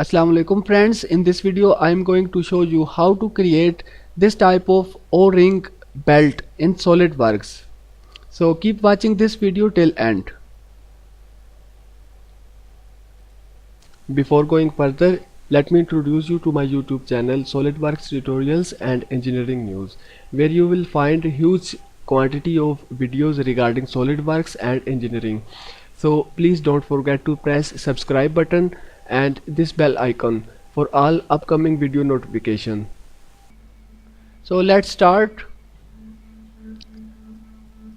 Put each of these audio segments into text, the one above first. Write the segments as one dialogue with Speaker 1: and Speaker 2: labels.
Speaker 1: Assalamu alaikum friends. In this video I am going to show you how to create this type of O-ring belt in SolidWorks. So keep watching this video till end. Before going further, let me introduce you to my YouTube channel SolidWorks Tutorials and Engineering News, where you will find a huge quantity of videos regarding SolidWorks and engineering. So please don't forget to press subscribe button and this bell icon for all upcoming video notification. So let's start.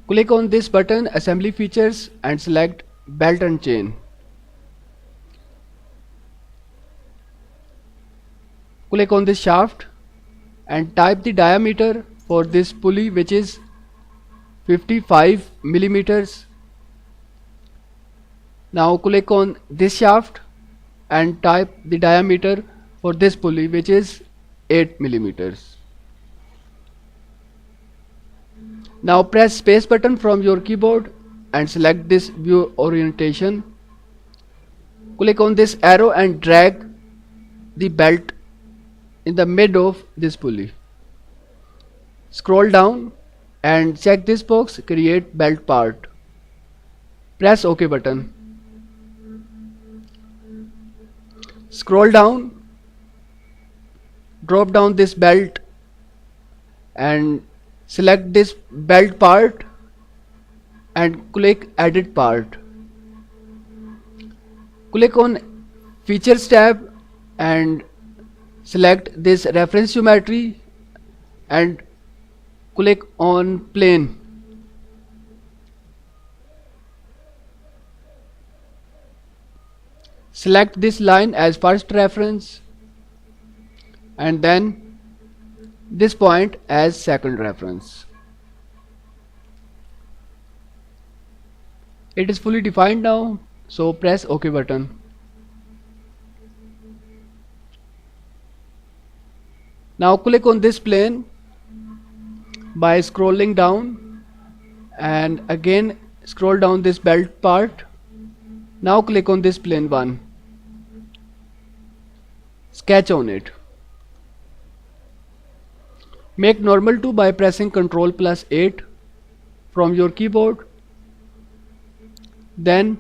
Speaker 1: Click on this button assembly features and select belt and chain. Click on this shaft and type the diameter for this pulley, which is 55 millimeters. Now click on this shaft and type the diameter for this pulley, which is 8 millimeters. Now press space button from your keyboard and select this view orientation. Click on this arrow and drag the belt in the mid of this pulley. Scroll down and check this box, create belt part. Press OK button. Scroll down, drop down this belt and select this belt part and click edit part. Click on features tab and select this reference geometry and click on plane. Select this line as first reference and then this point as second reference. It is fully defined now, so press OK button. Now click on this plane by scrolling down and again scroll down this belt part. Now click on this plane 1. Sketch on it. Make normal to by pressing Ctrl+8 from your keyboard. Then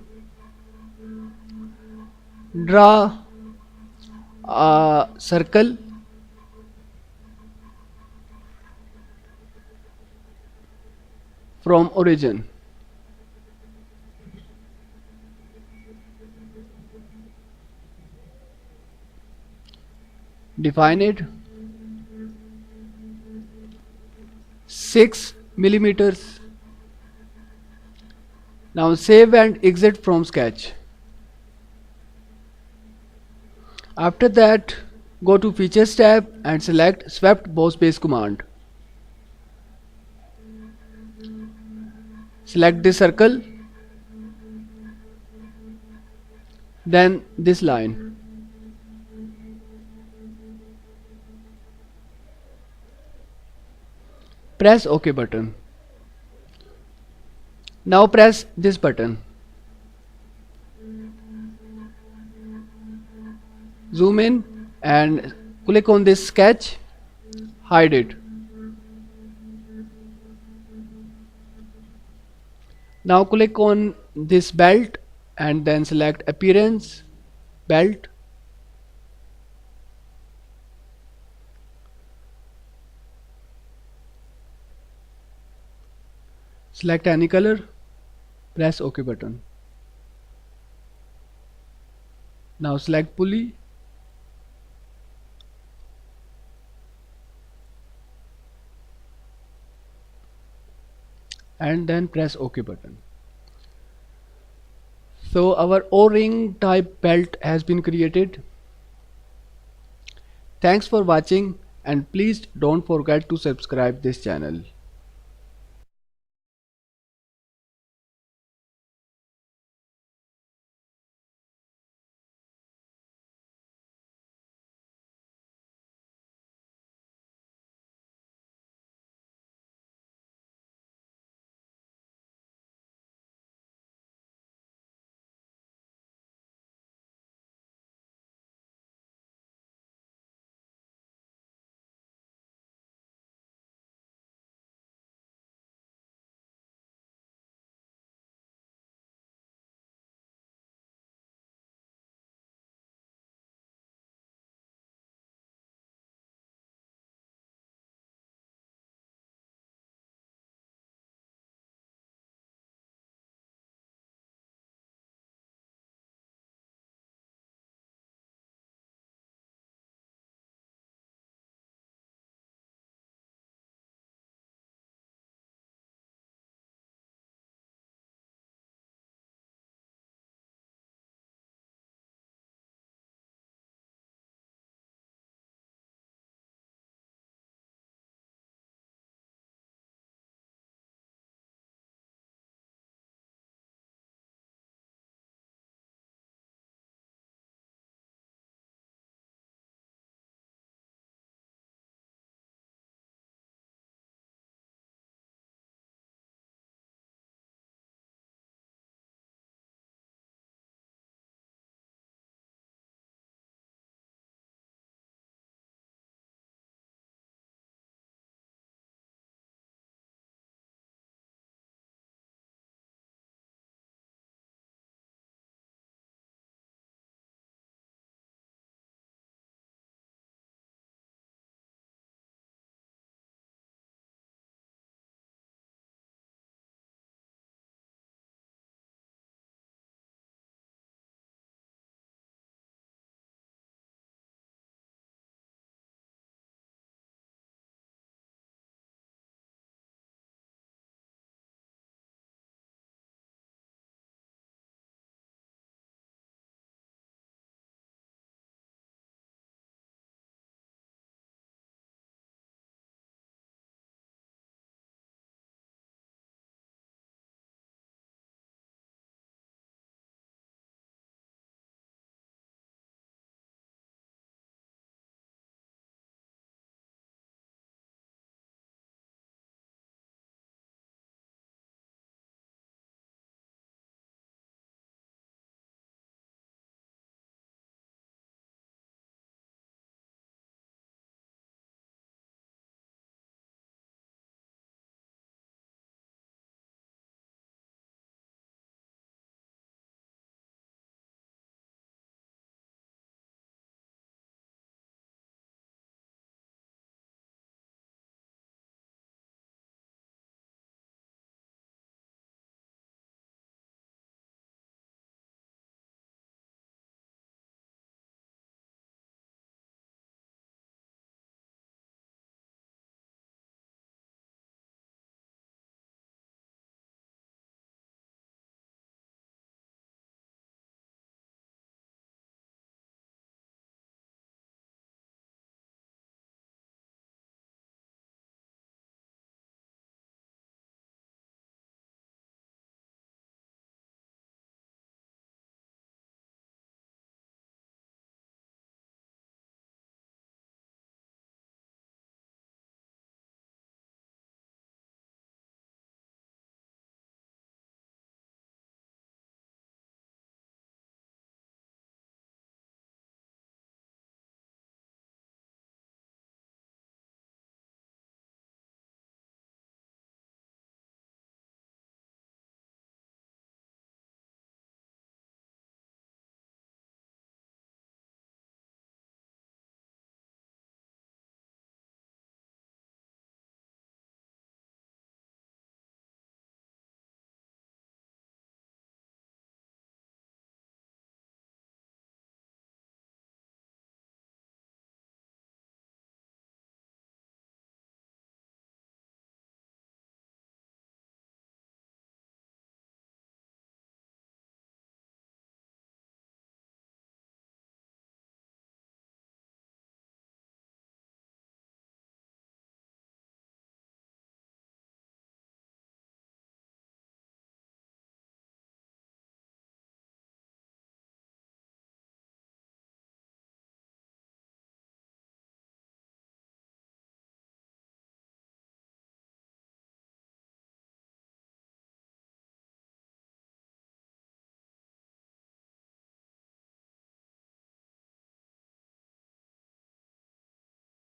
Speaker 1: draw a circle from origin. Define it 6 millimeters. Now save and exit from sketch. After that, go to features tab and select swept boss base command. Select this circle, then this line. Press OK button. Now press this button. Zoom in and click on this sketch, hide it. Now click on this belt and then select appearance, belt. Select any color, press OK button. Now select pulley. And then press OK button. So our O-ring type belt has been created. Thanks for watching and please don't forget to subscribe this channel.